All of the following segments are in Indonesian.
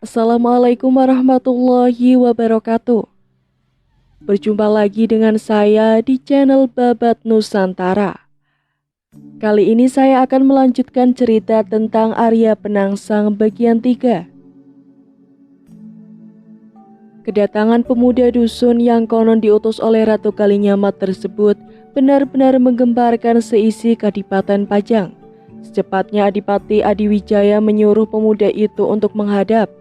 Assalamualaikum warahmatullahi wabarakatuh. Berjumpa lagi dengan saya di channel Babat Nusantara. Kali ini saya akan melanjutkan cerita tentang Arya Penangsang bagian 3. Kedatangan pemuda dusun yang konon diutus oleh Ratu Kalinyamat tersebut benar-benar menggemparkan seisi Kadipaten Pajang. Secepatnya Adipati Adiwijaya menyuruh pemuda itu untuk menghadap.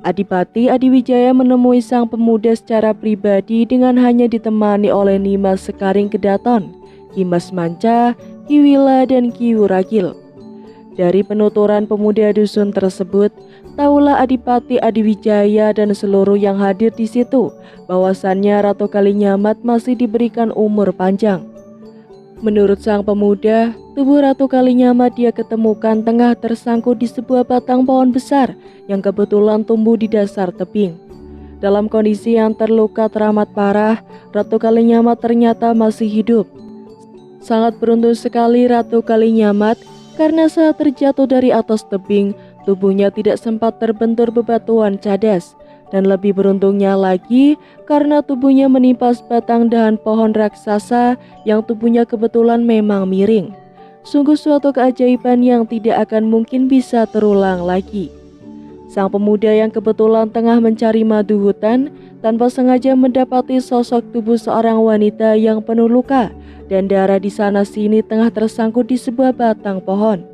Adipati Adiwijaya menemui sang pemuda secara pribadi dengan hanya ditemani oleh Nimas Sekaring Kedaton, Ki Mas Manca, Ki Wila, dan Ki Wuragil. Dari penuturan pemuda dusun tersebut, tahulah Adipati Adiwijaya dan seluruh yang hadir di situ bahwasannya Ratu Kalinyamat masih diberikan umur panjang. Menurut sang pemuda, tubuh Ratu Kalinyamat dia ketemukan tengah tersangkut di sebuah batang pohon besar yang kebetulan tumbuh di dasar tebing. Dalam kondisi yang terluka teramat parah, Ratu Kalinyamat ternyata masih hidup. Sangat beruntung sekali Ratu Kalinyamat karena saat terjatuh dari atas tebing, tubuhnya tidak sempat terbentur bebatuan cadas. Dan lebih beruntungnya lagi karena tubuhnya menimpa sebatang dahan pohon raksasa yang tubuhnya kebetulan memang miring. Sungguh suatu keajaiban yang tidak akan mungkin bisa terulang lagi. Sang pemuda yang kebetulan tengah mencari madu hutan tanpa sengaja mendapati sosok tubuh seorang wanita yang penuh luka dan darah di sana sini tengah tersangkut di sebuah batang pohon.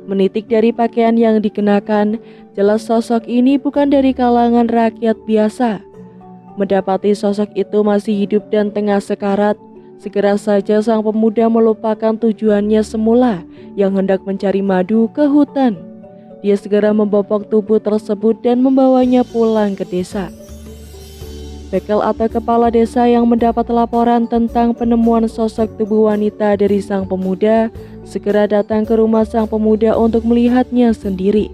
Menitik dari pakaian yang dikenakan, jelas sosok ini bukan dari kalangan rakyat biasa. Mendapati sosok itu masih hidup dan tengah sekarat, segera saja sang pemuda melupakan tujuannya semula yang hendak mencari madu ke hutan. Dia segera membopong tubuh tersebut dan membawanya pulang ke desa. Bekel atau kepala desa yang mendapat laporan tentang penemuan sosok tubuh wanita dari sang pemuda segera datang ke rumah sang pemuda untuk melihatnya sendiri.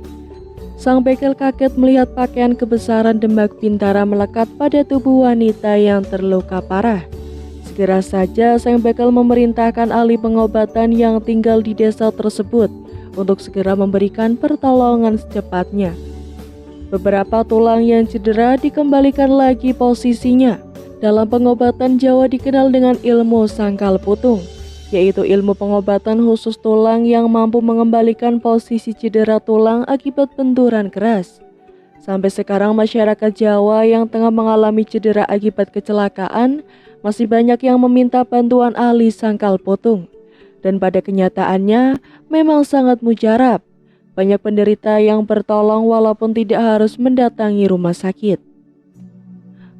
Sang bekel kaget melihat pakaian kebesaran Demak Bintara melekat pada tubuh wanita yang terluka parah. Segera saja sang bekel memerintahkan ahli pengobatan yang tinggal di desa tersebut untuk segera memberikan pertolongan secepatnya. Beberapa tulang yang cedera dikembalikan lagi posisinya. Dalam pengobatan Jawa dikenal dengan ilmu sangkal putung, yaitu ilmu pengobatan khusus tulang yang mampu mengembalikan posisi cedera tulang akibat benturan keras. Sampai sekarang masyarakat Jawa yang tengah mengalami cedera akibat kecelakaan masih banyak yang meminta bantuan ahli sangkal putung. Dan pada kenyataannya memang sangat mujarab. Banyak penderita yang bertolong walaupun tidak harus mendatangi rumah sakit.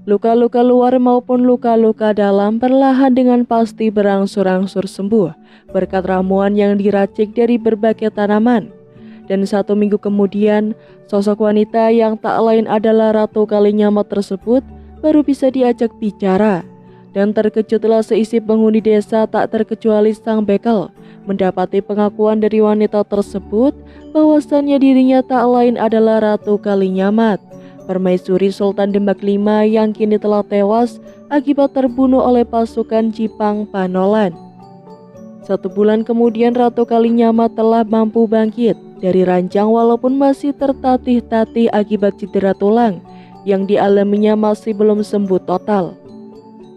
Luka-luka luar maupun luka-luka dalam perlahan dengan pasti berangsur-angsur sembuh berkat ramuan yang diracik dari berbagai tanaman. Dan 1 minggu kemudian, sosok wanita yang tak lain adalah Ratu Kalinyamat tersebut baru bisa diajak bicara. Dan terkejutlah seisi penghuni desa tak terkecuali sang bekel mendapati pengakuan dari wanita tersebut bahwasannya dirinya tak lain adalah Ratu Kalinyamat, permaisuri Sultan Demak V yang kini telah tewas akibat terbunuh oleh pasukan Jipang Panolan. 1 bulan kemudian Ratu Kalinyamat telah mampu bangkit dari ranjang walaupun masih tertatih-tatih akibat cedera tulang yang dialaminya masih belum sembuh total.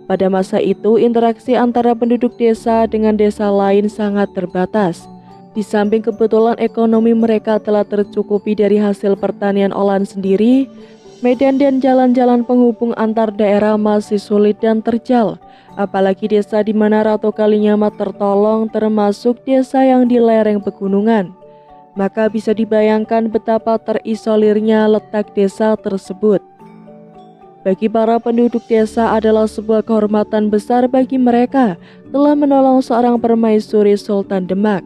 Pada masa itu, interaksi antara penduduk desa dengan desa lain sangat terbatas. Di samping kebetulan ekonomi mereka telah tercukupi dari hasil pertanian olahan sendiri, medan dan jalan-jalan penghubung antar daerah masih sulit dan terjal. Apalagi desa di mana Ratu Kalinyamat tertolong termasuk desa yang di lereng pegunungan. Maka bisa dibayangkan betapa terisolirnya letak desa tersebut. Bagi para penduduk desa adalah sebuah kehormatan besar bagi mereka telah menolong seorang permaisuri Sultan Demak.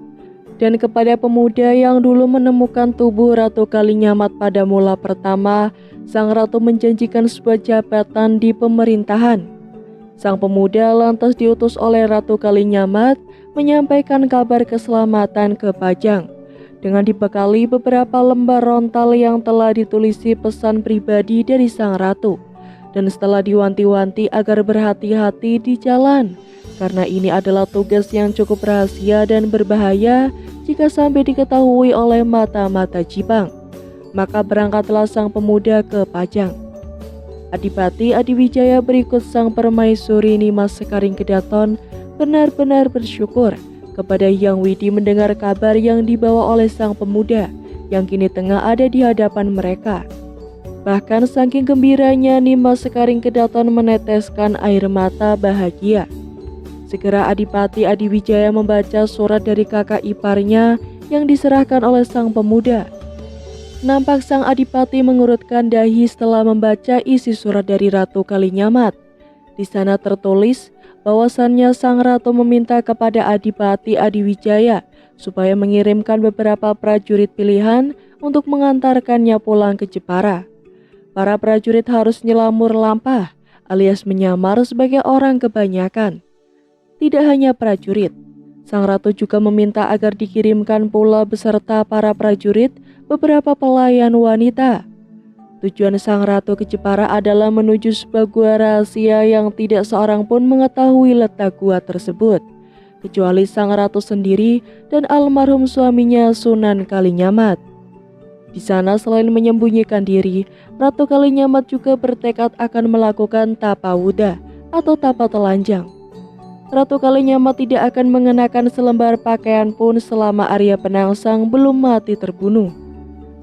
Dan kepada pemuda yang dulu menemukan tubuh Ratu Kalinyamat pada mula pertama, sang ratu menjanjikan sebuah jabatan di pemerintahan. Sang pemuda lantas diutus oleh Ratu Kalinyamat menyampaikan kabar keselamatan ke Pajang dengan dibekali beberapa lembar rontal yang telah ditulisi pesan pribadi dari sang ratu. Dan setelah diwanti-wanti agar berhati-hati di jalan, karena ini adalah tugas yang cukup rahasia dan berbahaya jika sampai diketahui oleh mata-mata Jipang. Maka berangkatlah sang pemuda ke Pajang. Adipati Adiwijaya berikut sang permaisuri Nimas Sekaring Kedaton benar-benar bersyukur kepada Hyang Widi mendengar kabar yang dibawa oleh sang pemuda yang kini tengah ada di hadapan mereka. Bahkan saking gembiranya Nimas Sekaring Kedaton meneteskan air mata bahagia. Segera Adipati Adiwijaya membaca surat dari kakak iparnya yang diserahkan oleh sang pemuda. Nampak sang adipati mengurutkan dahi setelah membaca isi surat dari Ratu Kalinyamat. Di sana tertulis bahwasannya sang ratu meminta kepada Adipati Adiwijaya supaya mengirimkan beberapa prajurit pilihan untuk mengantarkannya pulang ke Jepara. Para prajurit harus nyelamur lampah alias menyamar sebagai orang kebanyakan. Tidak hanya prajurit, sang ratu juga meminta agar dikirimkan pula beserta para prajurit beberapa pelayan wanita. Tujuan sang ratu ke Jepara adalah menuju sebuah gua rahasia yang tidak seorang pun mengetahui letak gua tersebut, kecuali sang ratu sendiri dan almarhum suaminya Sunan Kalinyamat. Di sana selain menyembunyikan diri, Ratu Kalinyamat juga bertekad akan melakukan tapa wuda atau tapa telanjang. Ratu Kalinyamat tidak akan mengenakan selembar pakaian pun selama Arya Penangsang belum mati terbunuh.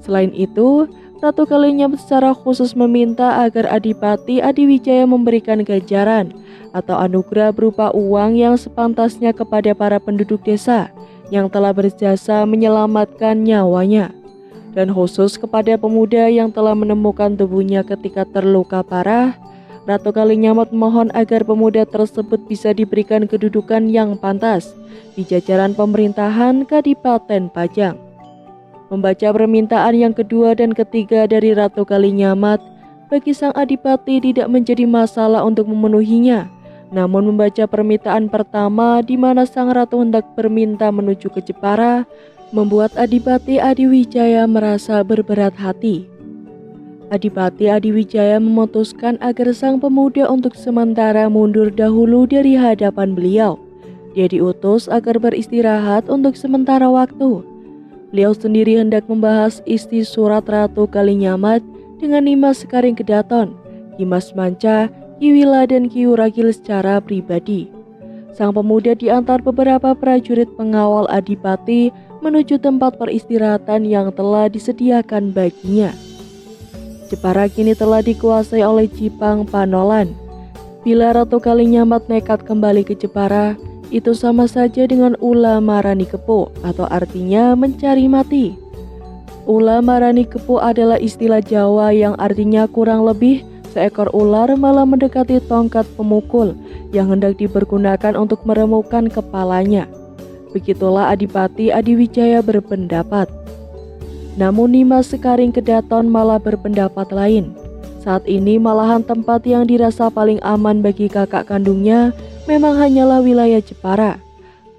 Selain itu, Ratu Kalinyamat secara khusus meminta agar Adipati Adiwijaya memberikan ganjaran atau anugerah berupa uang yang sepantasnya kepada para penduduk desa yang telah berjasa menyelamatkan nyawanya, dan khusus kepada pemuda yang telah menemukan tubuhnya ketika terluka parah. Ratu Kalinyamat mohon agar pemuda tersebut bisa diberikan kedudukan yang pantas di jajaran pemerintahan Kadipaten Pajang. Membaca permintaan yang kedua dan ketiga dari Ratu Kalinyamat, bagi sang adipati tidak menjadi masalah untuk memenuhinya. Namun membaca permintaan pertama di mana sang ratu hendak berminta menuju ke Jepara, membuat Adipati Adiwijaya merasa berberat hati. Adipati Adiwijaya memutuskan agar sang pemuda untuk sementara mundur dahulu dari hadapan beliau. Dia diutus agar beristirahat untuk sementara waktu. Beliau sendiri hendak membahas isi surat Ratu Kalinyamat dengan Nimas Sekaring Kedaton, Ki Mas Manca, Ki Wila dan Ki Wuragil secara pribadi. Sang pemuda diantar beberapa prajurit pengawal Adipati menuju tempat peristirahatan yang telah disediakan baginya. Jepara kini telah dikuasai oleh Jipang Panolan. Bila Ratu Kalinyamat nekat kembali ke Jepara, itu sama saja dengan Ula Marani Kepo atau artinya mencari mati. Ula Marani Kepo adalah istilah Jawa yang artinya kurang lebih seekor ular malah mendekati tongkat pemukul yang hendak dipergunakan untuk meremukkan kepalanya. Begitulah Adipati Adiwijaya berpendapat. Namun Nimas Sekaring Kedaton malah berpendapat lain. Saat ini malahan tempat yang dirasa paling aman bagi kakak kandungnya memang hanyalah wilayah Jepara.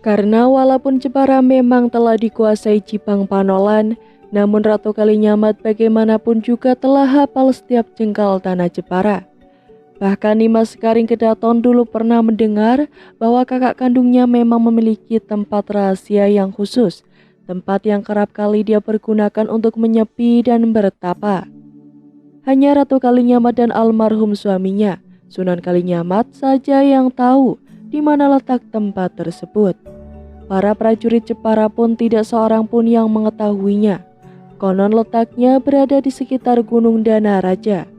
Karena walaupun Jepara memang telah dikuasai Jipang Panolan, namun Ratu Kalinyamat bagaimanapun juga telah hafal setiap jengkal tanah Jepara. Bahkan Nimas Sekaring Kedaton dulu pernah mendengar bahwa kakak kandungnya memang memiliki tempat rahasia yang khusus, tempat yang kerap kali dia pergunakan untuk menyepi dan bertapa. Hanya Ratu Kalinyamat dan almarhum suaminya, Sunan Kalinyamat saja yang tahu di mana letak tempat tersebut. Para prajurit Jepara pun tidak seorang pun yang mengetahuinya. Konon letaknya berada di sekitar Gunung Danaraja.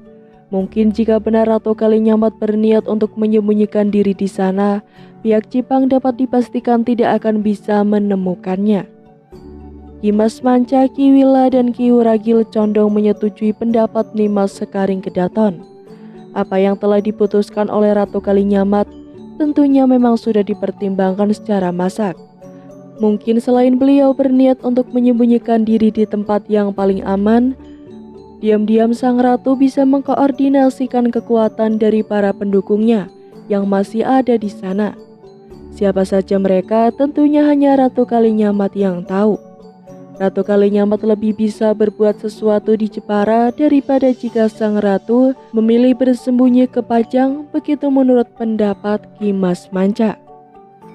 Mungkin jika benar Ratu Kalinyamat berniat untuk menyembunyikan diri di sana, pihak Jipang dapat dipastikan tidak akan bisa menemukannya. Ki Mas Manca, Ki Wila dan Ki Wuragil condong menyetujui pendapat Nimas Sekaring Kedaton. Apa yang telah diputuskan oleh Ratu Kalinyamat tentunya memang sudah dipertimbangkan secara masak. Mungkin selain beliau berniat untuk menyembunyikan diri di tempat yang paling aman, diam-diam sang ratu bisa mengkoordinasikan kekuatan dari para pendukungnya yang masih ada di sana. Siapa saja mereka tentunya hanya Ratu Kalinyamat yang tahu. Ratu Kalinyamat lebih bisa berbuat sesuatu di Jepara daripada jika sang ratu memilih bersembunyi ke Pajang, begitu menurut pendapat Ki Mas Manca.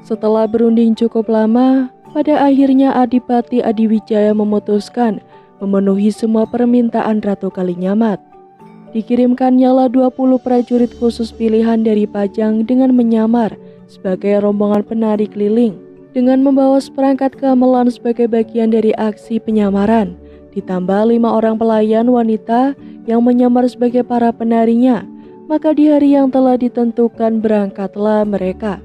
Setelah berunding cukup lama, pada akhirnya Adipati Adiwijaya memutuskan memenuhi semua permintaan Ratu Kalinyamat. Dikirimkannyalah 20 prajurit khusus pilihan dari Pajang dengan menyamar sebagai rombongan penari keliling, dengan membawa seperangkat gamelan sebagai bagian dari aksi penyamaran, ditambah 5 orang pelayan wanita yang menyamar sebagai para penarinya. Maka di hari yang telah ditentukan berangkatlah mereka.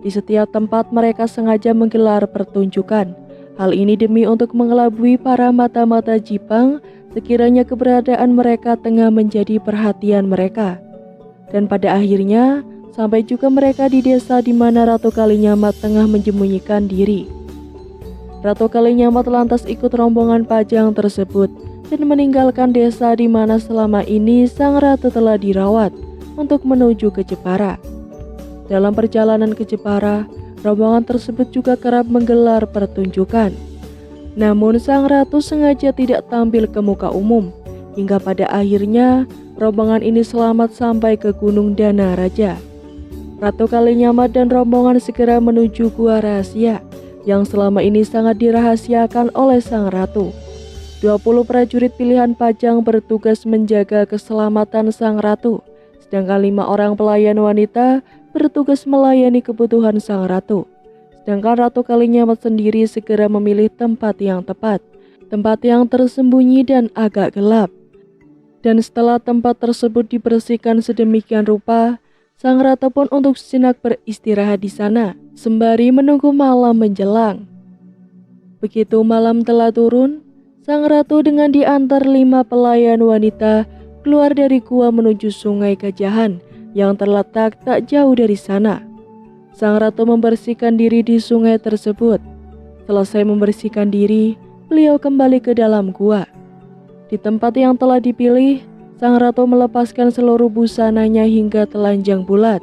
Di setiap tempat mereka sengaja menggelar pertunjukan. Hal ini demi untuk mengelabui para mata-mata Jipang sekiranya keberadaan mereka tengah menjadi perhatian mereka. Dan pada akhirnya sampai juga mereka di desa di mana Ratu Kalinyamat tengah menyembunyikan diri. Ratu Kalinyamat lantas ikut rombongan Pajang tersebut dan meninggalkan desa di mana selama ini sang ratu telah dirawat untuk menuju ke Jepara. Dalam perjalanan ke Jepara, rombongan tersebut juga kerap menggelar pertunjukan. Namun sang ratu sengaja tidak tampil ke muka umum, hingga pada akhirnya rombongan ini selamat sampai ke Gunung Dana Raja. Ratu Kalinyamat dan rombongan segera menuju gua rahasia yang selama ini sangat dirahasiakan oleh sang ratu. 20 prajurit pilihan Pajang bertugas menjaga keselamatan sang ratu, sedangkan 5 orang pelayan wanita bertugas melayani kebutuhan sang ratu. Sedangkan Ratu Kalinyamat sendiri segera memilih tempat yang tepat, tempat yang tersembunyi dan agak gelap. Dan setelah tempat tersebut dibersihkan sedemikian rupa, sang ratu pun untuk sejenak beristirahat di sana, sembari menunggu malam menjelang. Begitu malam telah turun, sang ratu dengan diantar 5 pelayan wanita keluar dari gua menuju Sungai Gajahan yang terletak tak jauh dari sana. Sang ratu membersihkan diri di sungai tersebut. Selesai membersihkan diri, beliau kembali ke dalam gua. Di tempat yang telah dipilih, sang ratu melepaskan seluruh busananya hingga telanjang bulat.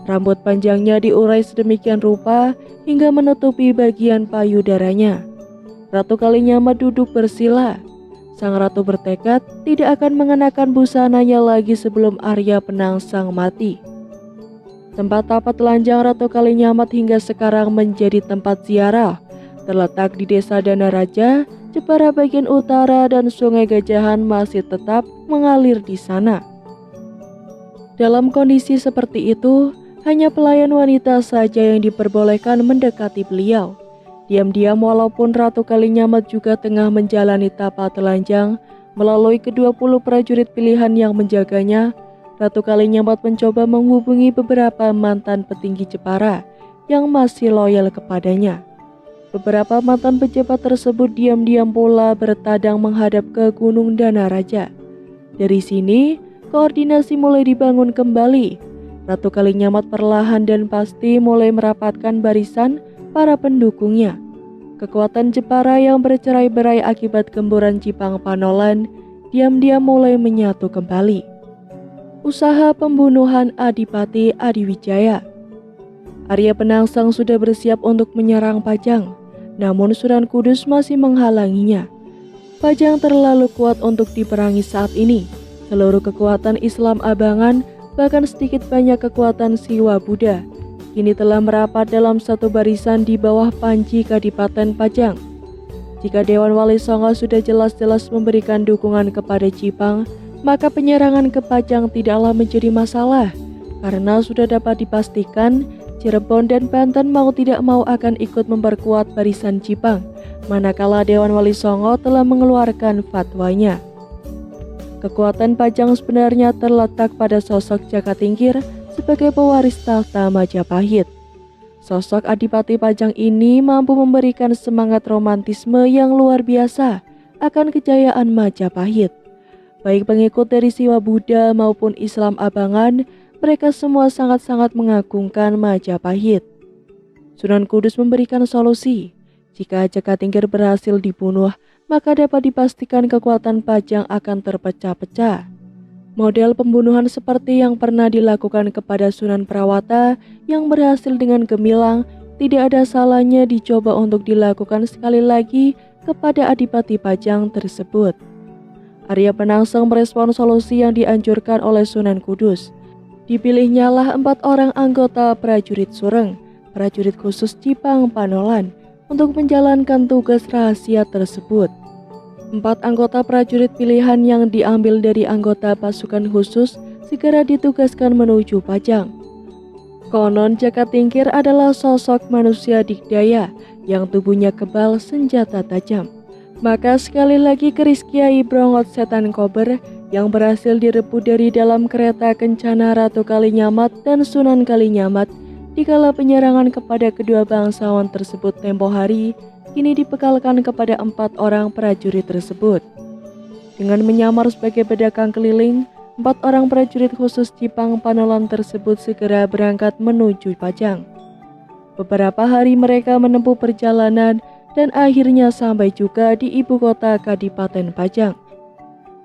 Rambut panjangnya diurai sedemikian rupa hingga menutupi bagian payudaranya. Ratu Kalinyamat duduk bersila. Sang ratu bertekad tidak akan mengenakan busananya lagi sebelum Arya Penangsang mati. Tempat tapat telanjang Ratu Kalinyamat hingga sekarang menjadi tempat ziarah. Terletak di Desa Dana Raja, Jepara bagian utara, dan Sungai Gajahan masih tetap mengalir di sana. Dalam kondisi seperti itu, hanya pelayan wanita saja yang diperbolehkan mendekati beliau. Diam-diam walaupun Ratu Kalinyamat juga tengah menjalani tapa telanjang melalui ke-20 prajurit pilihan yang menjaganya, Ratu Kalinyamat mencoba menghubungi beberapa mantan petinggi Jepara yang masih loyal kepadanya. Beberapa mantan pejabat tersebut diam-diam pula bertadang menghadap ke Gunung Dana Raja. Dari sini, koordinasi mulai dibangun kembali. Ratu Kalinyamat perlahan dan pasti mulai merapatkan barisan para pendukungnya. Kekuatan Jepara yang bercerai-berai akibat gemburan Jipang Panolan diam-diam mulai menyatu kembali. Usaha pembunuhan Adipati Adiwijaya. Arya Penangsang sudah bersiap untuk menyerang Pajang, namun Sunan Kudus masih menghalanginya. Pajang terlalu kuat untuk diperangi saat ini. Seluruh kekuatan Islam Abangan, bahkan sedikit banyak kekuatan Siwa Buddha, kini telah merapat dalam satu barisan di bawah Panji Kadipaten Pajang. Jika Dewan Wali Songo sudah jelas-jelas memberikan dukungan kepada Jipang, maka penyerangan ke Pajang tidaklah menjadi masalah, karena sudah dapat dipastikan Cirebon dan Banten mau tidak mau akan ikut memperkuat barisan Jipang, manakala Dewan Wali Songo telah mengeluarkan fatwanya. Kekuatan Pajang sebenarnya terletak pada sosok Jaka Tingkir sebagai pewaris tahta Majapahit. Sosok Adipati Pajang ini mampu memberikan semangat romantisme yang luar biasa akan kejayaan Majapahit. Baik pengikut dari Siwa Buddha maupun Islam Abangan, mereka semua sangat-sangat mengagungkan Majapahit. Sunan Kudus memberikan solusi. Jika Jaka Tingkir berhasil dibunuh, maka dapat dipastikan kekuatan Pajang akan terpecah-pecah. Model pembunuhan seperti yang pernah dilakukan kepada Sunan Prawata yang berhasil dengan gemilang, tidak ada salahnya dicoba untuk dilakukan sekali lagi kepada Adipati Pajang tersebut. Arya Penangsang merespon solusi yang dianjurkan oleh Sunan Kudus. Dipilihnyalah 4 orang anggota prajurit Sureng, prajurit khusus Jipang Panolan, untuk menjalankan tugas rahasia tersebut. 4 anggota prajurit pilihan yang diambil dari anggota pasukan khusus segera ditugaskan menuju Pajang. Konon Jaka Tingkir adalah sosok manusia dikdaya yang tubuhnya kebal senjata tajam. Maka sekali lagi keris Kiai Brongot Setan Kober yang berhasil direbut dari dalam kereta kencana Ratu Kalinyamat dan Sunan Kalinyamat dikala penyerangan kepada kedua bangsawan tersebut tempo hari, kini dibekalkan kepada 4 orang prajurit tersebut. Dengan menyamar sebagai pedagang keliling, 4 orang prajurit khusus Jipang Panolan tersebut segera berangkat menuju Pajang. Beberapa hari mereka menempuh perjalanan dan akhirnya sampai juga di ibu kota Kadipaten Pajang.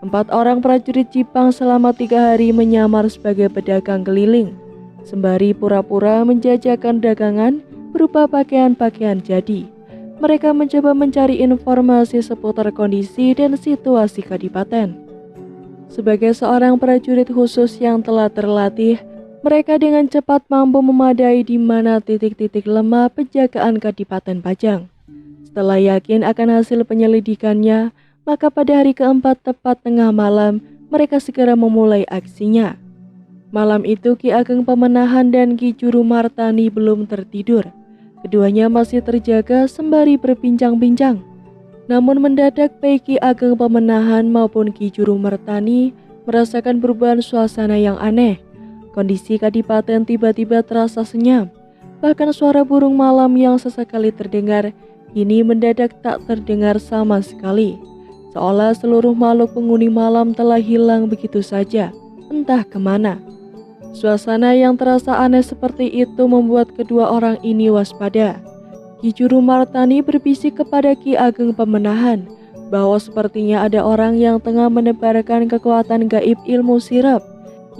4 orang prajurit Jipang selama 3 hari menyamar sebagai pedagang keliling, sembari pura-pura menjajakan dagangan berupa pakaian-pakaian jadi. Mereka mencoba mencari informasi seputar kondisi dan situasi Kadipaten. Sebagai seorang prajurit khusus yang telah terlatih, mereka dengan cepat mampu memadai di mana titik-titik lemah penjagaan Kadipaten Pajang. Setelah yakin akan hasil penyelidikannya, maka pada hari keempat tepat tengah malam, mereka segera memulai aksinya. Malam itu Ki Ageng Pemenahan dan Ki Juru Martani belum tertidur. Keduanya masih terjaga sembari berbincang-bincang. Namun mendadak baik Ki Ageng Pemenahan maupun Ki Juru Martani merasakan perubahan suasana yang aneh. Kondisi Kadipaten tiba-tiba terasa senyap. Bahkan suara burung malam yang sesekali terdengar kini mendadak tak terdengar sama sekali. Seolah seluruh makhluk penghuni malam telah hilang begitu saja, entah kemana. Suasana yang terasa aneh seperti itu membuat kedua orang ini waspada. Ki Juru Martani berbisik kepada Ki Ageng Pemenahan bahwa sepertinya ada orang yang tengah menebarkan kekuatan gaib ilmu sirap,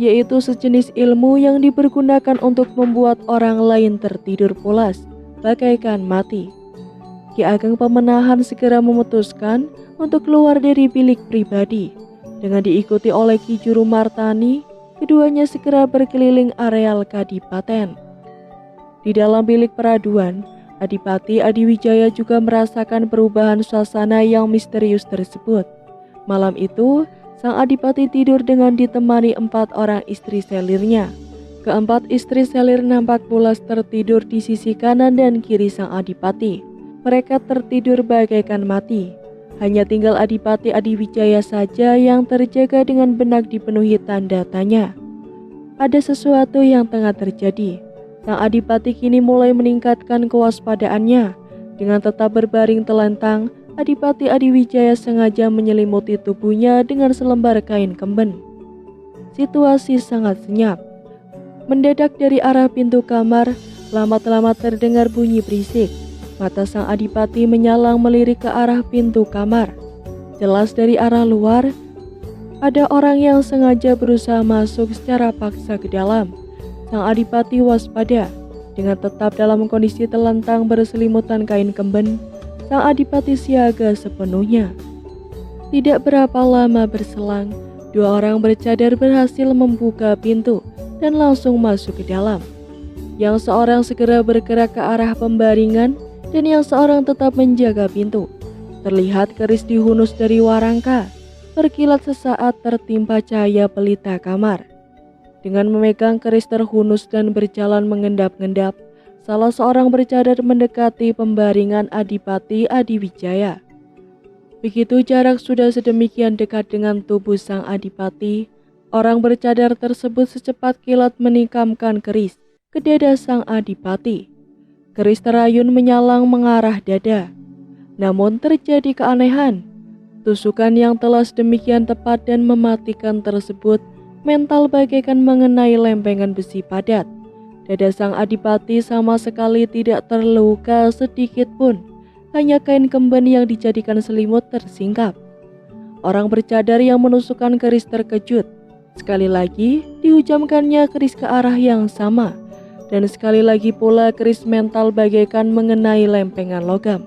yaitu sejenis ilmu yang dipergunakan untuk membuat orang lain tertidur pulas, bagaikan mati. Ki Ageng Pemenahan segera memutuskan untuk keluar dari bilik pribadi. Dengan diikuti oleh Ki Juru Martani, keduanya segera berkeliling areal Kadipaten. Di dalam bilik peraduan, Adipati Adiwijaya juga merasakan perubahan suasana yang misterius tersebut. Malam itu, sang Adipati tidur dengan ditemani 4 orang istri selirnya. Keempat istri selir nampak pulas tertidur di sisi kanan dan kiri sang Adipati. Mereka tertidur bagaikan mati. Hanya tinggal Adipati Adiwijaya saja yang terjaga dengan benak dipenuhi tanda tanya. Ada sesuatu yang tengah terjadi. Sang Adipati kini mulai meningkatkan kewaspadaannya. Dengan tetap berbaring telentang, Adipati Adiwijaya sengaja menyelimuti tubuhnya dengan selembar kain kemben. Situasi sangat senyap. Mendadak dari arah pintu kamar, lama-lama terdengar bunyi berisik. Mata sang Adipati menyalang melirik ke arah pintu kamar. Jelas dari arah luar, ada orang yang sengaja berusaha masuk secara paksa ke dalam. Sang Adipati waspada. Dengan tetap dalam kondisi telentang berselimutan kain kemben, sang Adipati siaga sepenuhnya. Tidak berapa lama berselang, 2 orang bercadar berhasil membuka pintu dan langsung masuk ke dalam. Yang seorang segera bergerak ke arah pembaringan dan yang seorang tetap menjaga pintu. Terlihat keris dihunus dari warangka, berkilat sesaat tertimpa cahaya pelita kamar. Dengan memegang keris terhunus dan berjalan mengendap-endap, salah seorang bercadar mendekati pembaringan Adipati Adiwijaya. Begitu jarak sudah sedemikian dekat dengan tubuh sang Adipati, orang bercadar tersebut secepat kilat menikamkan keris ke dada sang Adipati. Keris terayun menyalang mengarah dada. Namun terjadi keanehan. Tusukan yang telah sedemikian tepat dan mematikan tersebut mental bagaikan mengenai lempengan besi padat. Dada sang Adipati sama sekali tidak terluka sedikit pun. Hanya kain kemben yang dijadikan selimut tersingkap. Orang bercadar yang menusukkan keris terkejut. Sekali lagi dihujamkannya keris ke arah yang sama. Dan sekali lagi pula keris mental bagaikan mengenai lempengan logam.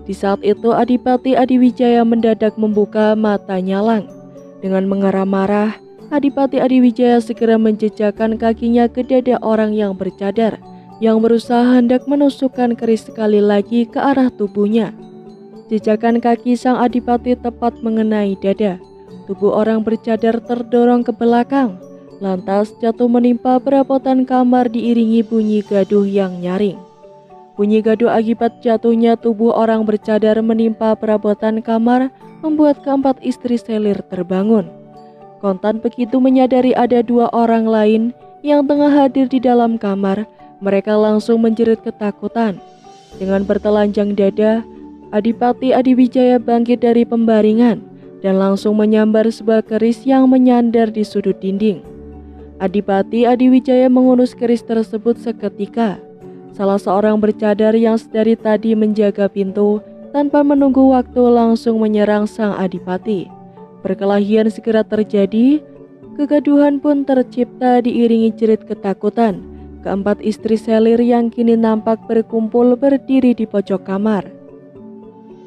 Di saat itu Adipati Adiwijaya mendadak membuka mata nyalang. Dengan mengerah marah, Adipati Adiwijaya segera menjejakkan kakinya ke dada orang yang bercadar, yang berusaha hendak menusukkan keris sekali lagi ke arah tubuhnya. Jejakan kaki sang adipati tepat mengenai dada. Tubuh orang bercadar terdorong ke belakang, lantas jatuh menimpa perabotan kamar diiringi bunyi gaduh yang nyaring. Bunyi gaduh akibat jatuhnya tubuh orang bercadar menimpa perabotan kamar membuat keempat istri selir terbangun. Kontan begitu menyadari ada dua orang lain yang tengah hadir di dalam kamar, mereka langsung menjerit ketakutan. Dengan bertelanjang dada, Adipati Adiwijaya bangkit dari pembaringan dan langsung menyambar sebuah keris yang menyandar di sudut dinding. Adipati Adiwijaya mengunus keris tersebut seketika. Salah seorang bercadar yang sedari tadi menjaga pintu tanpa menunggu waktu langsung menyerang sang adipati. Perkelahian segera terjadi, kegaduhan pun tercipta diiringi jerit ketakutan. Keempat istri selir yang kini nampak berkumpul berdiri di pojok kamar.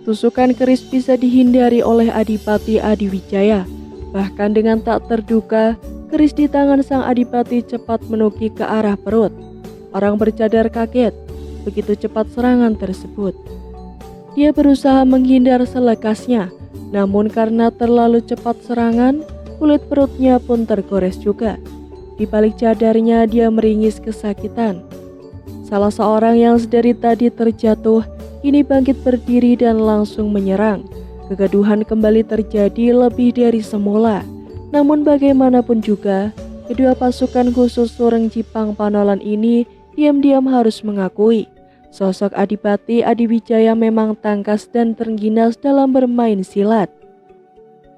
Tusukan keris bisa dihindari oleh Adipati Adiwijaya. Bahkan dengan tak terduga, keris di tangan sang adipati cepat menukik ke arah perut. Orang bercadar kaget, begitu cepat serangan tersebut. Dia berusaha menghindar selekasnya, namun karena terlalu cepat serangan, kulit perutnya pun tergores juga. Di balik cadarnya dia meringis kesakitan. Salah seorang yang sedari tadi terjatuh, kini bangkit berdiri dan langsung menyerang. Kegaduhan kembali terjadi lebih dari semula. Namun bagaimanapun juga, kedua pasukan khusus Sureng Jipang Panolan ini diam-diam harus mengakui sosok Adipati Adiwijaya memang tangkas dan terengginas dalam bermain silat.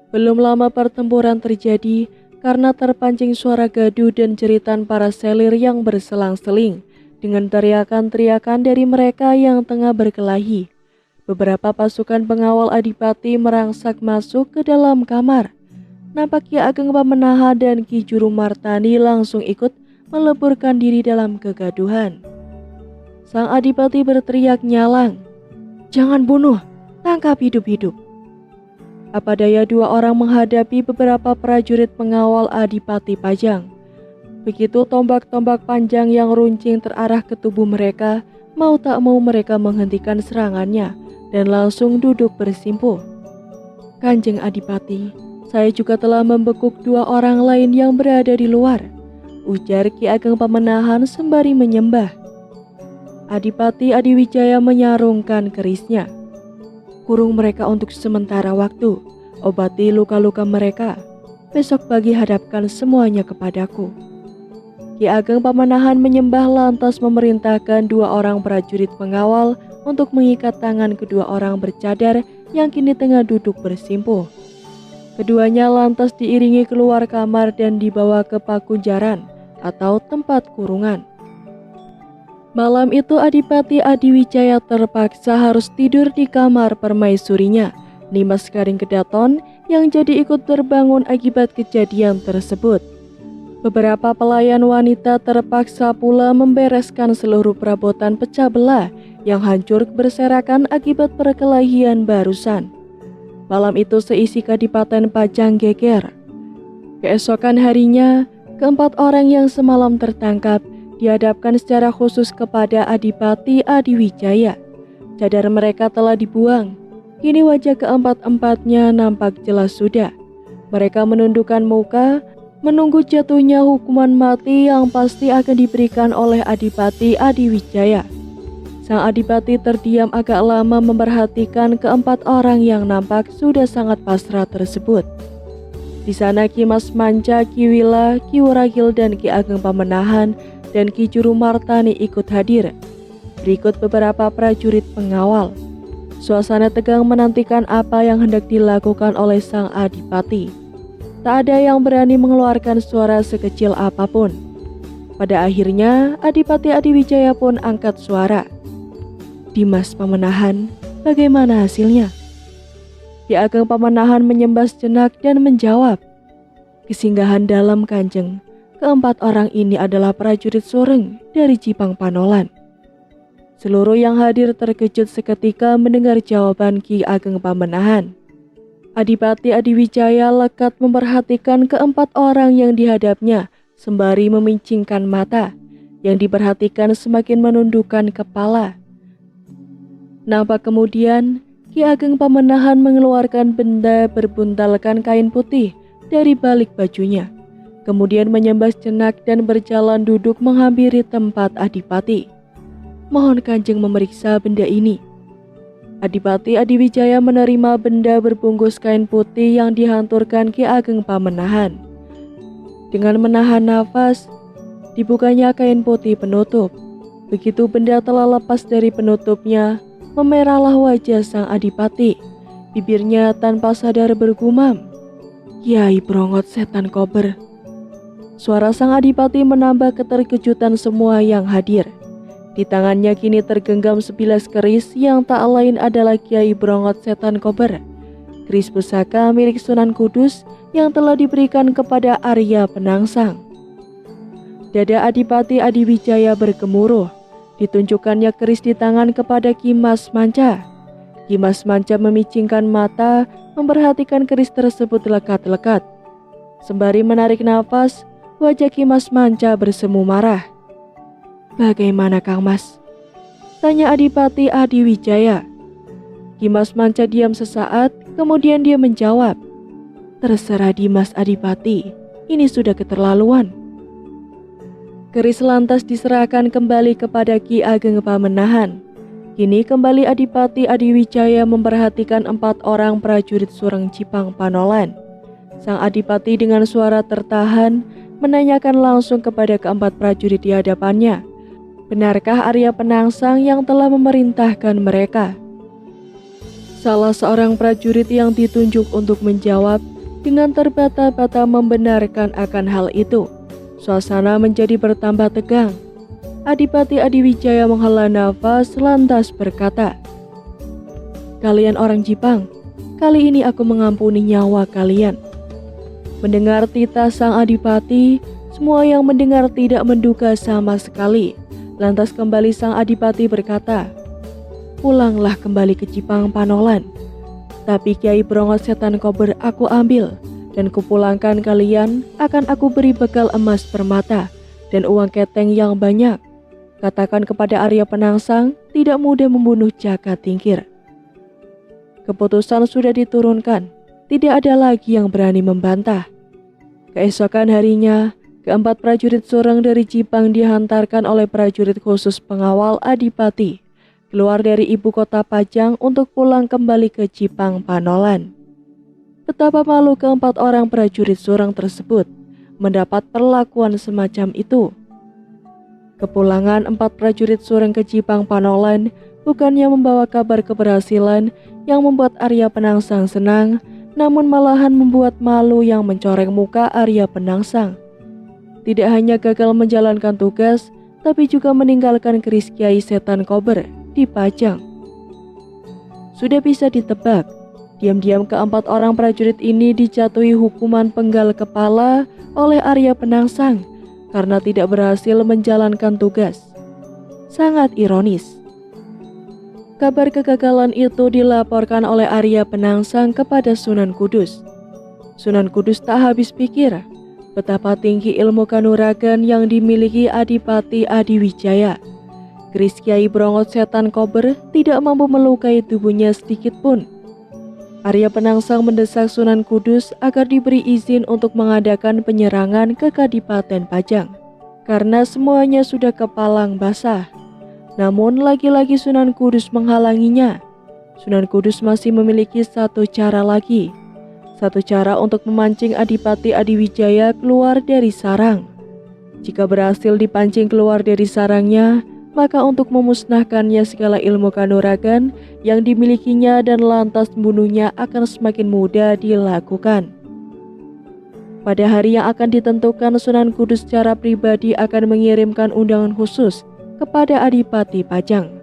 Belum lama pertempuran terjadi karena terpancing suara gaduh dan jeritan para selir yang berselang-seling dengan teriakan-teriakan dari mereka yang tengah berkelahi. Beberapa pasukan pengawal Adipati merangsak masuk ke dalam kamar. Nampak Ki Ageng Pamenaha dan Ki Juru Martani langsung ikut meleburkan diri dalam kegaduhan. Sang Adipati berteriak nyalang, "Jangan bunuh, tangkap hidup-hidup." Apa daya dua orang menghadapi beberapa prajurit pengawal Adipati Pajang. Begitu tombak-tombak panjang yang runcing terarah ke tubuh mereka, mau tak mau mereka menghentikan serangannya dan langsung duduk bersimpuh. "Kanjeng Adipati, saya juga telah membekuk dua orang lain yang berada di luar," ujar Ki Ageng Pamenahan sembari menyembah. Adipati Adiwijaya menyarungkan kerisnya. "Kurung mereka untuk sementara waktu, obati luka-luka mereka. Besok pagi hadapkan semuanya kepadaku." Ki Ageng Pamenahan menyembah lantas memerintahkan dua orang prajurit pengawal untuk mengikat tangan kedua orang bercadar yang kini tengah duduk bersimpuh. Keduanya lantas diiringi keluar kamar dan dibawa ke pakunjaran atau tempat kurungan. Malam itu Adipati Adiwijaya terpaksa harus tidur di kamar permaisurinya, Nimas Karingkedaton, yang jadi ikut terbangun akibat kejadian tersebut. Beberapa pelayan wanita terpaksa pula membereskan seluruh perabotan pecah belah yang hancur berserakan akibat perkelahian barusan. Malam itu seisi Kadipaten Pajang geger. Keesokan harinya, keempat orang yang semalam tertangkap dihadapkan secara khusus kepada Adipati Adiwijaya. Cadar mereka telah dibuang. Kini wajah keempat-empatnya nampak jelas sudah. Mereka menundukkan muka, menunggu jatuhnya hukuman mati yang pasti akan diberikan oleh Adipati Adiwijaya. Sang Adipati terdiam agak lama memperhatikan keempat orang yang nampak sudah sangat pasrah tersebut. Di sana Ki Mas Manca, Ki Wila, Ki Wuragil dan Ki Ageng Pamenahan dan Ki Juru Martani ikut hadir. Berikut beberapa prajurit pengawal. Suasana tegang menantikan apa yang hendak dilakukan oleh sang Adipati. Tak ada yang berani mengeluarkan suara sekecil apapun. Pada akhirnya, Adipati Adiwijaya pun angkat suara. "Dimas Pamenahan, bagaimana hasilnya?" Ki Ageng Pamenahan menyembah sejenak dan menjawab, "Kesinggahan dalam, Kanjeng. Keempat orang ini adalah prajurit Sureng dari Jipang Panolan." Seluruh yang hadir terkejut seketika mendengar jawaban Ki Ageng Pamenahan. Adipati Adiwijaya lekat memperhatikan keempat orang yang dihadapnya sembari memincingkan mata. Yang diperhatikan semakin menundukkan kepala. Nampak kemudian Ki Ageng Pamenahan mengeluarkan benda berbuntalkan kain putih dari balik bajunya, kemudian menyembah jenak dan berjalan duduk menghampiri tempat Adipati. Mohon Kanjeng memeriksa benda ini. Adipati Adiwijaya menerima benda berbungkus kain putih yang dihanturkan Ki Ageng Pamenahan. Dengan menahan nafas, dibukanya kain putih penutup. Begitu benda telah lepas dari penutupnya, memerahlah wajah sang Adipati. Bibirnya tanpa sadar bergumam, "Kiai Brongot Setan Kober." Suara sang Adipati menambah keterkejutan semua yang hadir. Di tangannya kini tergenggam sebilas keris yang tak lain adalah Kiai Brongot Setan Kober, keris pusaka milik Sunan Kudus yang telah diberikan kepada Arya Penangsang. Dada Adipati Adiwijaya bergemuruh. Ditunjukkannya keris di tangan kepada Ki Mas Manca. Ki Mas Manca memicingkan mata, memperhatikan keris tersebut lekat-lekat. Sembari menarik nafas, wajah Ki Mas Manca bersemu marah. "Bagaimana Kang Mas?" tanya Adipati Adiwijaya. Ki Mas Manca diam sesaat, kemudian dia menjawab, "Terserah Dimas Adipati, ini sudah keterlaluan." Keris lantas diserahkan kembali kepada Ki Ageng Pamenahan. Kini kembali Adipati Adiwijaya memperhatikan 4 orang prajurit Sureng Cipang Panolan. Sang Adipati dengan suara tertahan menanyakan langsung kepada keempat prajurit di hadapannya, benarkah Arya Penangsang yang telah memerintahkan mereka? Salah seorang prajurit yang ditunjuk untuk menjawab dengan terbata-bata membenarkan akan hal itu. Suasana menjadi bertambah tegang. Adipati Adiwijaya menghela nafas lantas berkata, "Kalian orang Jipang, kali ini aku mengampuni nyawa kalian." Mendengar titah sang Adipati, semua yang mendengar tidak menduga sama sekali. Lantas kembali sang Adipati berkata, "Pulanglah kembali ke Cipang Panolan. Tapi Kiai Brongot Setan Kober aku ambil, dan kupulangkan kalian akan aku beri bekal emas permata dan uang keteng yang banyak. Katakan kepada Arya Penangsang tidak mudah membunuh Jaka Tingkir." Keputusan sudah diturunkan, tidak ada lagi yang berani membantah. Keesokan harinya, keempat prajurit Sureng dari Jipang dihantarkan oleh prajurit khusus pengawal Adipati keluar dari ibu kota Pajang untuk pulang kembali ke Cipang Panolan. Betapa malu keempat orang prajurit Sureng tersebut mendapat perlakuan semacam itu. Kepulangan 4 prajurit Sureng ke Cipang Panolan bukannya membawa kabar keberhasilan yang membuat Arya Penangsang senang, namun malahan membuat malu yang mencoreng muka Arya Penangsang. Tidak hanya gagal menjalankan tugas, tapi juga meninggalkan keris Kiai Setan Kober di Pajang. Sudah bisa ditebak, diam-diam keempat orang prajurit ini dijatuhi hukuman penggal kepala oleh Arya Penangsang karena tidak berhasil menjalankan tugas. Sangat ironis. Kabar kegagalan itu dilaporkan oleh Arya Penangsang kepada Sunan Kudus. Sunan Kudus tak habis pikir betapa tinggi ilmu kanuragan yang dimiliki Adipati Adiwijaya. Keris Kiai Brongot Setan Kober tidak mampu melukai tubuhnya sedikit pun. Arya Penangsang mendesak Sunan Kudus agar diberi izin untuk mengadakan penyerangan ke Kadipaten Pajang, karena semuanya sudah kepalang basah. Namun lagi-lagi Sunan Kudus menghalanginya. Sunan Kudus masih memiliki satu cara lagi. Satu cara untuk memancing Adipati Adiwijaya keluar dari sarang. Jika berhasil dipancing keluar dari sarangnya, maka untuk memusnahkannya segala ilmu kanuragan yang dimilikinya dan lantas membunuhnya akan semakin mudah dilakukan. Pada hari yang akan ditentukan, Sunan Kudus secara pribadi akan mengirimkan undangan khusus kepada Adipati Pajang.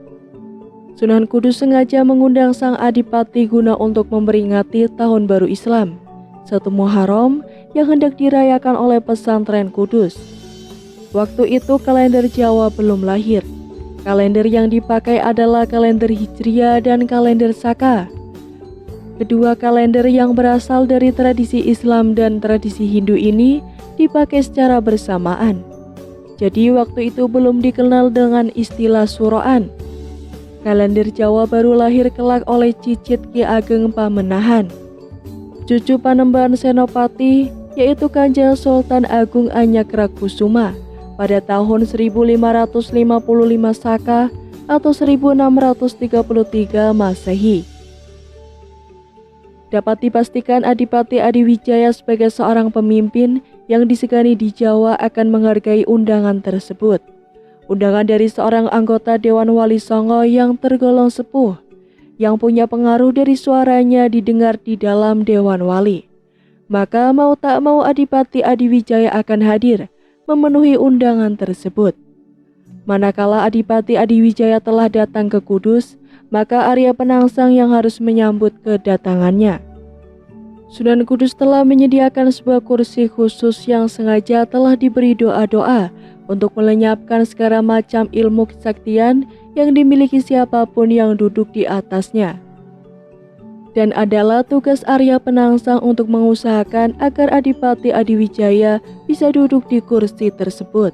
Sunan Kudus sengaja mengundang sang Adipati guna untuk memperingati Tahun Baru Islam, 1 Muharram yang hendak dirayakan oleh pesantren Kudus. Waktu itu kalender Jawa belum lahir. Kalender yang dipakai adalah kalender Hijriah dan kalender Saka. Kedua kalender yang berasal dari tradisi Islam dan tradisi Hindu ini dipakai secara bersamaan. Jadi waktu itu belum dikenal dengan istilah Suroan. Kalender Jawa baru lahir kelak oleh cicit Ki Ageng Pamenahan. Cucu Panembahan Senopati yaitu Kanjeng Sultan Agung Anyakra-Kusuma pada tahun 1555 Saka atau 1633 Masehi. Dapat dipastikan Adipati Adiwijaya sebagai seorang pemimpin yang disegani di Jawa akan menghargai undangan tersebut. Undangan dari seorang anggota Dewan Wali Songo yang tergolong sepuh, yang punya pengaruh dari suaranya didengar di dalam Dewan Wali. Maka mau tak mau Adipati Adiwijaya akan hadir, memenuhi undangan tersebut. Manakala Adipati Adiwijaya telah datang ke Kudus, maka Arya Penangsang yang harus menyambut kedatangannya. Sunan Kudus telah menyediakan sebuah kursi khusus yang sengaja telah diberi doa-doa untuk melenyapkan segala macam ilmu kesaktian yang dimiliki siapapun yang duduk di atasnya. Dan adalah tugas Arya Penangsang untuk mengusahakan agar Adipati Adiwijaya bisa duduk di kursi tersebut.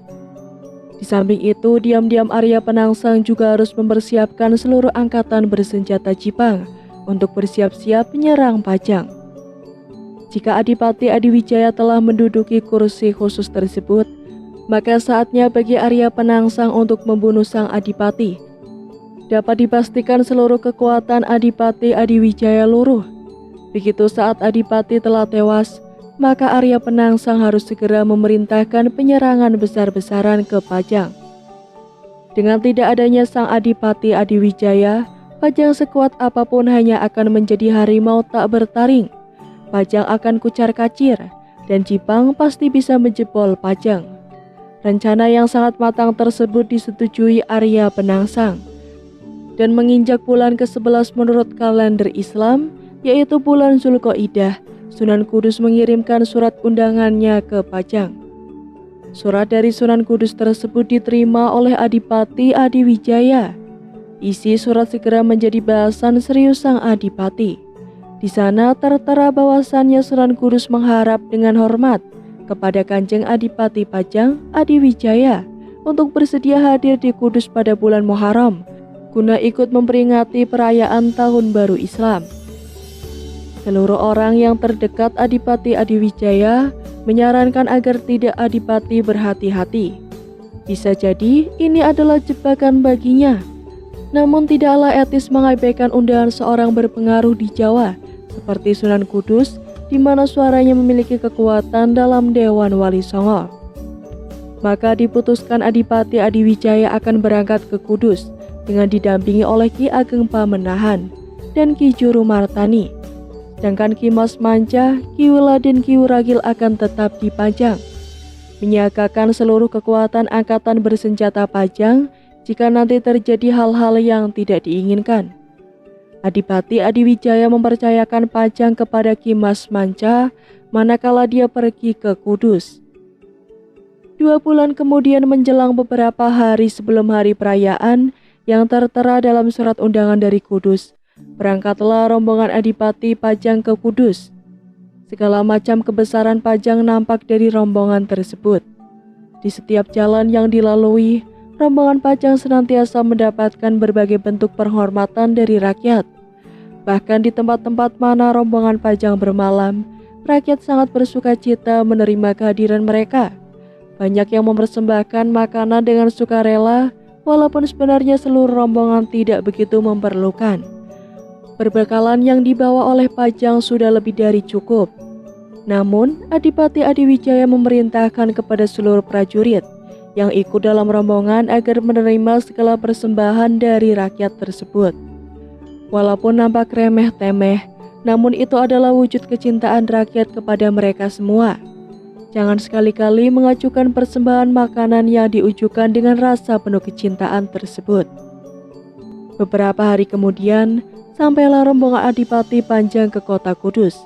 Di samping itu, diam-diam Arya Penangsang juga harus mempersiapkan seluruh angkatan bersenjata Jipang untuk bersiap-siap menyerang Pajang. Jika Adipati Adiwijaya telah menduduki kursi khusus tersebut, maka saatnya bagi Arya Penangsang untuk membunuh sang Adipati. Dapat dipastikan seluruh kekuatan Adipati Adiwijaya luruh. Begitu saat Adipati telah tewas, maka Arya Penangsang harus segera memerintahkan penyerangan besar-besaran ke Pajang. Dengan tidak adanya sang Adipati Adiwijaya, Pajang sekuat apapun hanya akan menjadi harimau tak bertaring. Pajang akan kucar-kacir, dan Jipang pasti bisa menjebol Pajang. Rencana yang sangat matang tersebut disetujui Arya Penangsang. Dan menginjak bulan ke-11 menurut kalender Islam, yaitu bulan Zulqa'dah, Sunan Kudus mengirimkan surat undangannya ke Pajang. Surat dari Sunan Kudus tersebut diterima oleh Adipati Adiwijaya. Isi surat segera menjadi bahasan serius sang Adipati. Di sana tertera bahwasannya Sunan Kudus mengharap dengan hormat kepada Kanjeng Adipati Pajang Adiwijaya untuk bersedia hadir di Kudus pada bulan Muharram guna ikut memperingati perayaan Tahun Baru Islam. Seluruh orang yang terdekat Adipati Adiwijaya menyarankan agar tidak Adipati berhati-hati. Bisa jadi ini adalah jebakan baginya. Namun tidaklah etis mengabaikan undangan seorang berpengaruh di Jawa seperti Sunan Kudus, di mana suaranya memiliki kekuatan dalam Dewan Wali Songo. Maka diputuskan Adipati Adiwijaya akan berangkat ke Kudus dengan didampingi oleh Ki Ageng Pamenahan dan Ki Juru Martani. Sedangkan Ki Mas Manca, Ki Wela dan Ki Wuragil akan tetap di Pajang, menyiagakan seluruh kekuatan angkatan bersenjata Pajang jika nanti terjadi hal-hal yang tidak diinginkan. Adipati Adiwijaya mempercayakan Pajang kepada Ki Mas Manca manakala dia pergi ke Kudus. 2 bulan kemudian menjelang beberapa hari sebelum hari perayaan yang tertera dalam surat undangan dari Kudus, berangkatlah rombongan Adipati Pajang ke Kudus. Segala macam kebesaran Pajang nampak dari rombongan tersebut. Di setiap jalan yang dilalui, rombongan Pajang senantiasa mendapatkan berbagai bentuk penghormatan dari rakyat. Bahkan di tempat-tempat mana rombongan Pajang bermalam, rakyat sangat bersuka cita menerima kehadiran mereka. Banyak yang mempersembahkan makanan dengan sukarela, walaupun sebenarnya seluruh rombongan tidak begitu memerlukan. Perbekalan yang dibawa oleh Pajang sudah lebih dari cukup. Namun, Adipati Adiwijaya memerintahkan kepada seluruh prajurit yang ikut dalam rombongan agar menerima segala persembahan dari rakyat tersebut. Walaupun nampak remeh-temeh, namun itu adalah wujud kecintaan rakyat kepada mereka semua. Jangan sekali-kali mengajukan persembahan makanan yang diujukan dengan rasa penuh kecintaan tersebut. Beberapa hari kemudian, sampailah rombongan Adipati Pajang ke kota Kudus.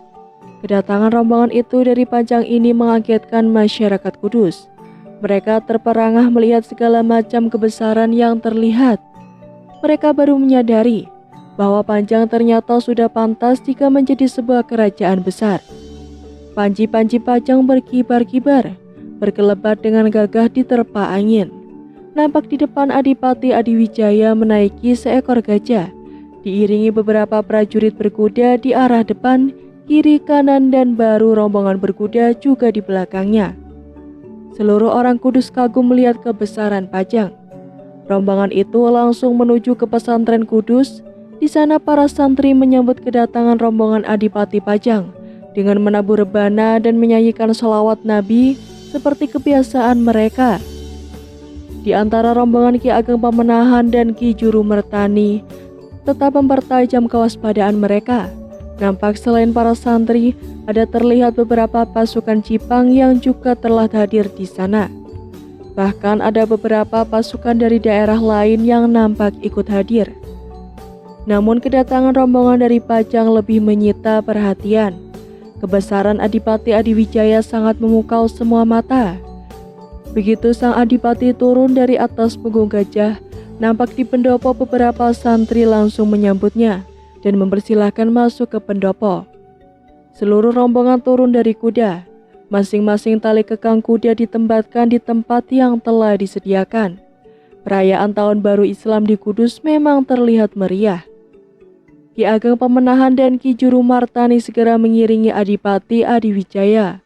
Kedatangan rombongan itu dari Pajang ini mengagetkan masyarakat Kudus. Mereka terperangah melihat segala macam kebesaran yang terlihat. Mereka baru menyadari bahwa Pajang ternyata sudah pantas jika menjadi sebuah kerajaan besar. Panji-panji Pajang berkibar-kibar, berkelebat dengan gagah diterpa angin. nampak di depan Adipati Adiwijaya menaiki seekor gajah, diiringi beberapa prajurit berkuda di arah depan, kiri, kanan, dan baru rombongan berkuda juga di belakangnya. Seluruh orang Kudus kagum melihat kebesaran Pajang. Rombongan itu langsung menuju ke pesantren Kudus. Di sana para santri menyambut kedatangan rombongan Adipati Pajang dengan menabur rebana dan menyanyikan sholawat Nabi seperti kebiasaan mereka. Di antara rombongan Ki Ageng Pamenahan dan Ki Juru Mertani tetap mempertajam kewaspadaan mereka. Nampak selain para santri, ada terlihat beberapa pasukan Jipang yang juga telah hadir di sana. Bahkan ada beberapa pasukan dari daerah lain yang nampak ikut hadir. Namun kedatangan rombongan dari Pajang lebih menyita perhatian. Kebesaran Adipati Adiwijaya sangat memukau semua mata. Begitu sang Adipati turun dari atas punggung gajah, nampak di pendopo beberapa santri langsung menyambutnya dan mempersilahkan masuk ke pendopo. Seluruh rombongan turun dari kuda. Masing-masing tali kekang kuda ditempatkan di tempat yang telah disediakan. Perayaan Tahun Baru Islam di Kudus memang terlihat meriah. Ki Ageng Pamenahan dan Ki Juru Martani segera mengiringi Adipati Adiwijaya.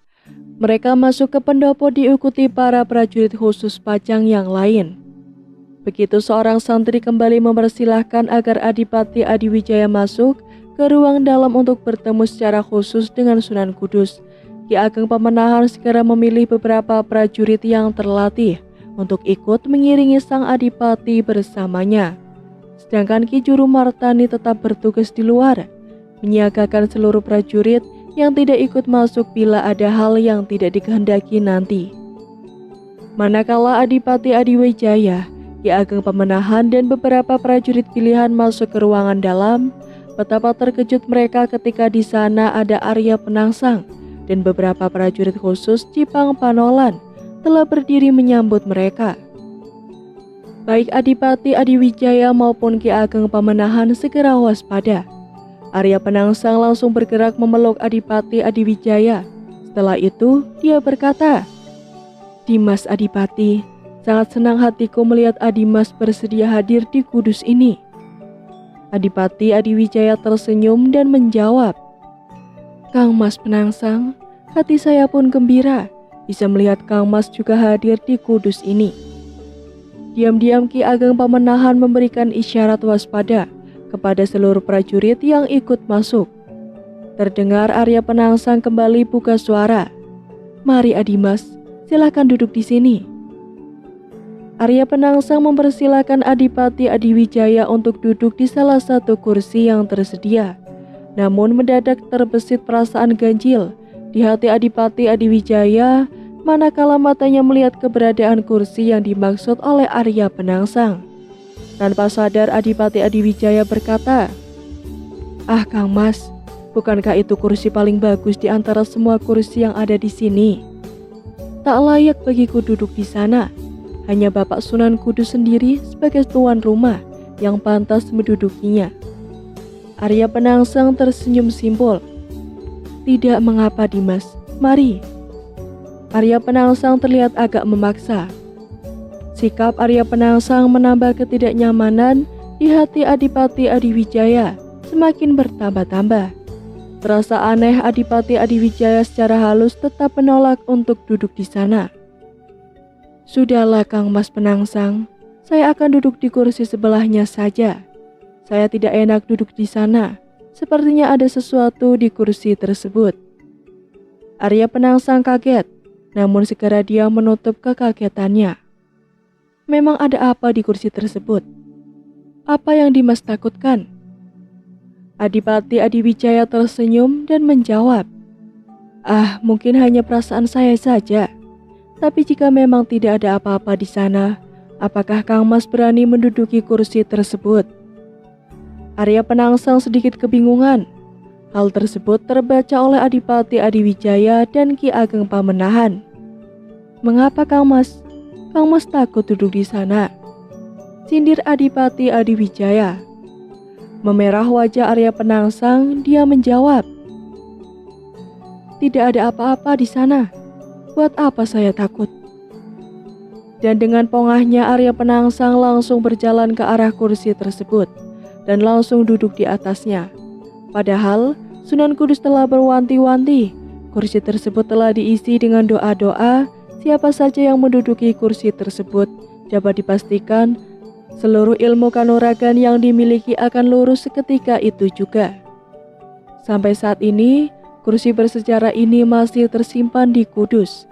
Mereka masuk ke pendopo diikuti para prajurit khusus Pajang yang lain. Begitu seorang santri kembali mempersilahkan agar Adipati Adiwijaya masuk ke ruang dalam untuk bertemu secara khusus dengan Sunan Kudus, Ki Ageng Pamenahan segera memilih beberapa prajurit yang terlatih untuk ikut mengiringi sang Adipati bersamanya. Sedangkan Ki Juru Martani tetap bertugas di luar, menyiagakan seluruh prajurit yang tidak ikut masuk bila ada hal yang tidak dikehendaki nanti. Manakala Adipati Adiwijaya, Ki Ageng Pamenahan dan beberapa prajurit pilihan masuk ke ruangan dalam, betapa terkejut mereka ketika di sana ada Arya Penangsang dan beberapa prajurit khusus Jipang Panolan telah berdiri menyambut mereka. Baik Adipati Adiwijaya maupun Ki Ageng Pamenahan segera waspada. Arya Penangsang langsung bergerak memeluk Adipati Adiwijaya. Setelah itu, dia berkata, "Dimas Adipati, sangat senang hatiku melihat Adimas bersedia hadir di Kudus ini." Adipati Adiwijaya tersenyum dan menjawab, "Kang Mas Penangsang, hati saya pun gembira bisa melihat Kang Mas juga hadir di Kudus ini." Diam-diam Ki Ageng Pamenahan memberikan isyarat waspada kepada seluruh prajurit yang ikut masuk. Terdengar Arya Penangsang kembali buka suara, "Mari Adimas, silakan duduk di sini." Arya Penangsang mempersilahkan Adipati Adiwijaya untuk duduk di salah satu kursi yang tersedia. Namun mendadak terbesit perasaan ganjil di hati Adipati Adiwijaya manakala matanya melihat keberadaan kursi yang dimaksud oleh Arya Penangsang. Tanpa sadar Adipati Adiwijaya berkata, "Ah Kang Mas, bukankah itu kursi paling bagus di antara semua kursi yang ada di sini? Tak layak bagiku duduk di sana. Hanya Bapak Sunan Kudus sendiri sebagai tuan rumah yang pantas mendudukinya." Arya Penangsang tersenyum simpul. "Tidak mengapa Dimas, mari." Arya Penangsang terlihat agak memaksa. Sikap Arya Penangsang menambah ketidaknyamanan di hati Adipati Adiwijaya semakin bertambah-tambah. Terasa aneh Adipati Adiwijaya secara halus tetap menolak untuk duduk di sana. "Sudahlah Kang Mas Penangsang, saya akan duduk di kursi sebelahnya saja. Saya tidak enak duduk di sana, sepertinya ada sesuatu di kursi tersebut." Arya Penangsang kaget, namun segera dia menutup kekagetannya. Memang ada apa di kursi tersebut? Apa yang Dimas takutkan? Adipati Adiwijaya tersenyum dan menjawab, "Ah, mungkin hanya perasaan saya saja. Tapi jika memang tidak ada apa-apa di sana, apakah Kang Mas berani menduduki kursi tersebut?" Arya Penangsang sedikit kebingungan. Hal tersebut terbaca oleh Adipati Adiwijaya dan Ki Ageng Pamenahan. "Mengapa Kang Mas? Kang Mas takut duduk di sana?" sindir Adipati Adiwijaya. Memerah wajah Arya Penangsang, dia menjawab, "Tidak ada apa-apa di sana. Buat apa saya takut?" Dan dengan pongahnya Arya Penangsang langsung berjalan ke arah kursi tersebut dan langsung duduk di atasnya. Padahal Sunan Kudus telah berwanti-wanti, kursi tersebut telah diisi dengan doa-doa. Siapa saja yang menduduki kursi tersebut dapat dipastikan seluruh ilmu kanuragan yang dimiliki akan lurus seketika itu juga. Sampai saat ini, kursi bersejarah ini masih tersimpan di Kudus.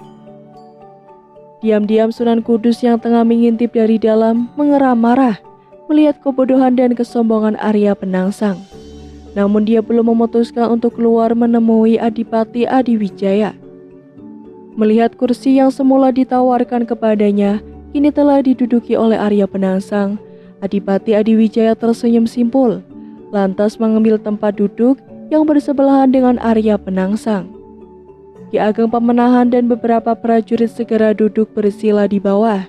Diam-diam Sunan Kudus yang tengah mengintip dari dalam mengeram marah melihat kebodohan dan kesombongan Arya Penangsang. Namun dia belum memutuskan untuk keluar menemui Adipati Adiwijaya. Melihat kursi yang semula ditawarkan kepadanya kini telah diduduki oleh Arya Penangsang, Adipati Adiwijaya tersenyum simpul, lantas mengambil tempat duduk yang bersebelahan dengan Arya Penangsang. Ki Ageng Pemenahan dan beberapa prajurit segera duduk bersila di bawah.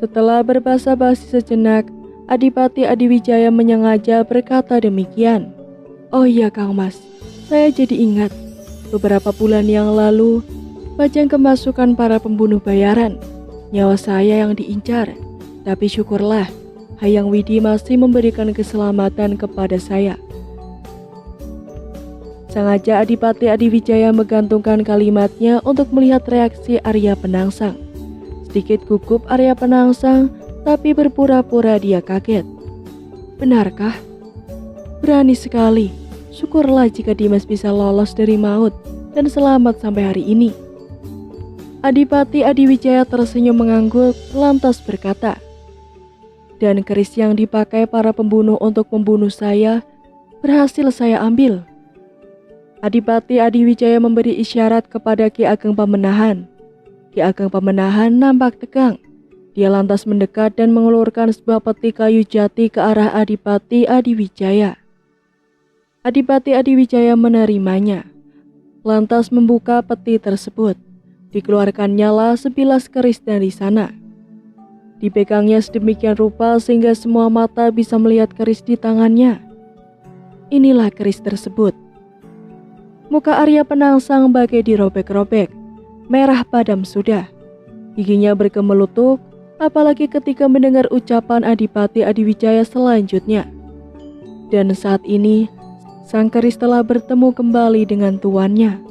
Setelah berbasa-basi sejenak, Adipati Adiwijaya menyengaja berkata demikian. "Oh iya Kang Mas, saya jadi ingat. Beberapa bulan yang lalu, Pajang kemasukan para pembunuh bayaran. Nyawa saya yang diincar. Tapi syukurlah, Hayang Widi masih memberikan keselamatan kepada saya." Sengaja Adipati Adiwijaya menggantungkan kalimatnya untuk melihat reaksi Arya Penangsang. Sedikit gugup Arya Penangsang, tapi berpura-pura dia kaget. "Benarkah? Berani sekali. Syukurlah jika Dimas bisa lolos dari maut dan selamat sampai hari ini." Adipati Adiwijaya tersenyum mengangguk, lantas berkata, "Dan keris yang dipakai para pembunuh untuk membunuh saya berhasil saya ambil." Adipati Adiwijaya memberi isyarat kepada Ki Ageng Pemenahan. Ki Ageng Pemenahan nampak tegang. Dia lantas mendekat dan mengelurkan sebuah peti kayu jati ke arah Adipati Adiwijaya. Adipati Adiwijaya menerimanya, lantas membuka peti tersebut. Dikeluarkannya lah sebilas keris dari sana. Dipegangnya sedemikian rupa sehingga semua mata bisa melihat keris di tangannya. Inilah keris tersebut. Muka Arya Penangsang bagai dirobek-robek, merah padam sudah. Giginya berkemelutuk, apalagi ketika mendengar ucapan Adipati Adiwijaya selanjutnya. Dan saat ini, sang keris telah bertemu kembali dengan tuannya.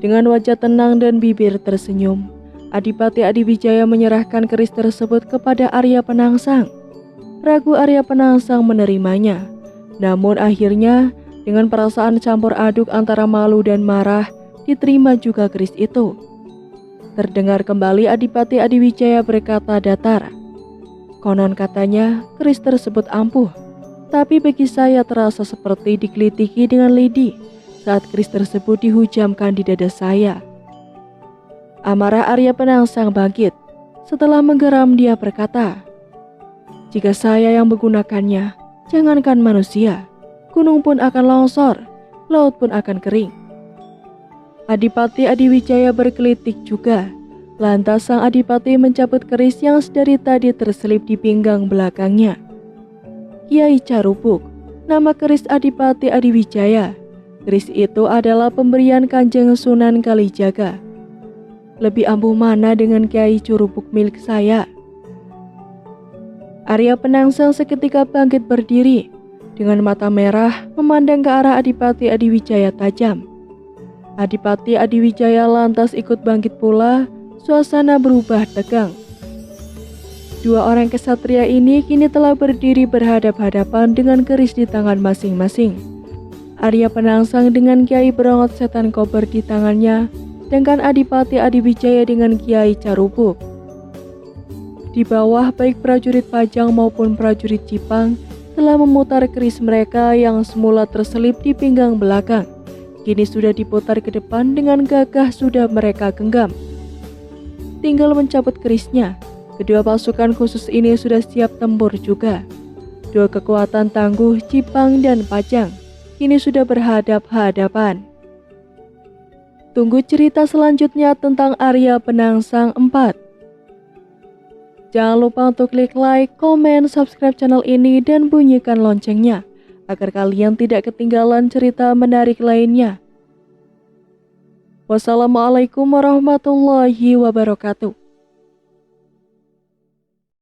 Dengan wajah tenang dan bibir tersenyum, Adipati Adiwijaya menyerahkan keris tersebut kepada Arya Penangsang. Ragu Arya Penangsang menerimanya, namun akhirnya dengan perasaan campur aduk antara malu dan marah, diterima juga keris itu. Terdengar kembali Adipati Adiwijaya berkata datar, "Konon katanya keris tersebut ampuh, tapi bagi saya terasa seperti digelitiki dengan lidi saat keris tersebut dihujamkan di dada saya." Amarah Arya Penangsang bangkit. Setelah menggeram dia berkata, "Jika saya yang menggunakannya, jangankan manusia, gunung pun akan longsor, laut pun akan kering." Adipati Adiwijaya berkelitik juga. Lantas sang Adipati mencabut keris yang sedari tadi terselip di pinggang belakangnya. Kiai Carubuk, nama keris Adipati Adiwijaya. Keris itu adalah pemberian Kanjeng Sunan Kalijaga. Lebih ampuh mana dengan Kiai Carubuk milik saya? Arya Penangsang seketika bangkit berdiri. Dengan mata merah memandang ke arah Adipati Adiwijaya tajam. Adipati Adiwijaya lantas ikut bangkit pula, suasana berubah tegang. Dua orang kesatria ini kini telah berdiri berhadap-hadapan dengan keris di tangan masing-masing. Arya Penangsang dengan Kiai Berongot Setan Kober di tangannya, sedangkan Adipati Adiwijaya dengan Kiai Carubuk. Di bawah baik prajurit Pajang maupun prajurit Jipang telah memutar keris mereka yang semula terselip di pinggang belakang. Kini sudah diputar ke depan dengan gagah sudah mereka genggam. Tinggal mencabut kerisnya. Kedua pasukan khusus ini sudah siap tempur juga. Dua kekuatan tangguh Jipang dan Pajang kini sudah berhadap-hadapan. Tunggu cerita selanjutnya tentang Arya Penangsang 4. Jangan lupa untuk klik like, komen, subscribe channel ini dan bunyikan loncengnya agar kalian tidak ketinggalan cerita menarik lainnya. Wassalamualaikum warahmatullahi wabarakatuh.